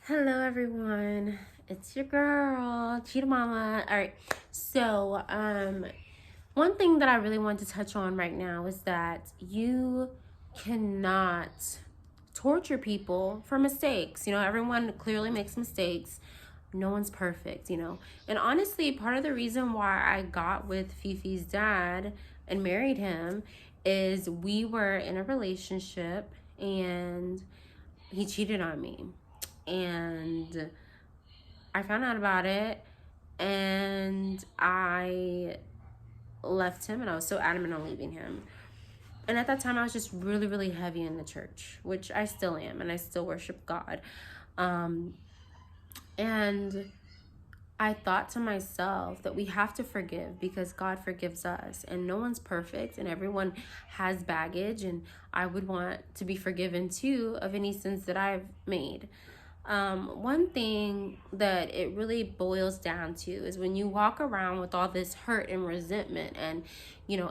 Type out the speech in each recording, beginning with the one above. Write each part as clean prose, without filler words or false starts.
Hello everyone, it's your girl, Cheetah Mama. All right, so one thing that I really want to touch on right now is that you cannot torture people for mistakes. Everyone clearly makes mistakes. No one's perfect, And honestly, part of the reason why I got with Fifi's dad and married him is we were in a relationship and he cheated on me. And I found out about it and I left him, and I was so adamant on leaving him. And at that time, I was just really, really heavy in the church, which I still am, and I still worship God. And I thought to myself that we have to forgive because God forgives us, and no one's perfect, and everyone has baggage, and I would want to be forgiven too of any sins that I've made. One thing that it really boils down to is when you walk around with all this hurt and resentment and,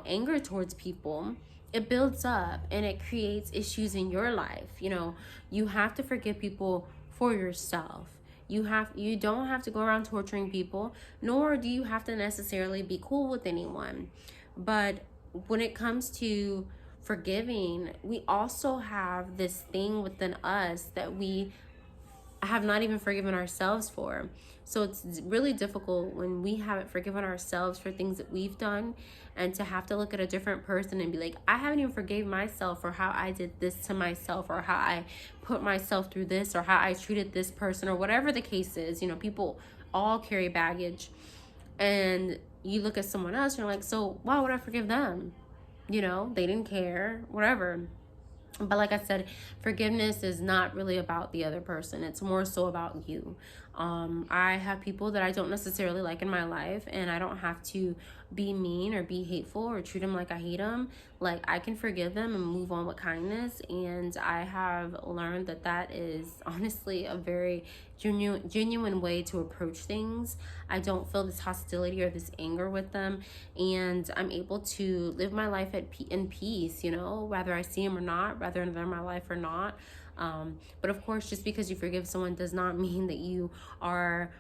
anger towards people, it builds up and it creates issues in your life. You have to forgive people for yourself. You don't have to go around torturing people, nor do you have to necessarily be cool with anyone. But when it comes to forgiving, we also have this thing within us that we have not even forgiven ourselves for. So it's really difficult when we haven't forgiven ourselves for things that we've done, and to have to look at a different person and be like, I haven't even forgave myself for how I did this to myself, or how I put myself through this, or how I treated this person, or whatever the case is. People all carry baggage, and you look at someone else and you're like, so why would I forgive them? They didn't care, whatever. But like I said, forgiveness is not really about the other person. It's more so about you. I have people that I don't necessarily like in my life, and I don't have to be mean or be hateful or treat them like I hate them. Like, I can forgive them and move on with kindness. And I have learned that that is honestly a very genuine way to approach things. I don't feel this hostility or this anger with them, and I'm able to live my life in peace, whether I see them or not, whether they're in my life or not. But of course, just because you forgive someone does not mean that you are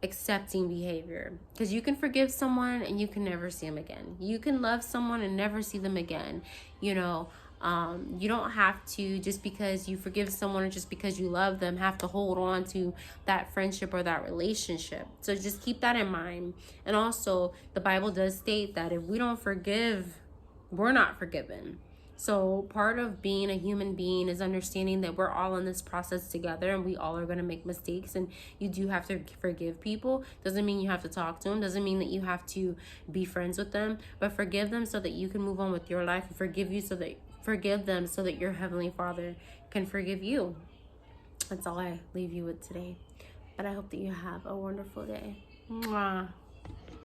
accepting behavior, because you can forgive someone and you can never see them again. You can love someone and never see them again. You don't have to, just because you forgive someone or just because you love them, have to hold on to that friendship or that relationship. So just keep that in mind. And also, the Bible does state that if we don't forgive, we're not forgiven. So part of being a human being is understanding that we're all in this process together, and we all are going to make mistakes, and you do have to forgive people. Doesn't mean you have to talk to them. Doesn't mean that you have to be friends with them, but forgive them so that you can move on with your life, and forgive them so that your Heavenly Father can forgive you. That's all I leave you with today. But I hope that you have a wonderful day. Mwah.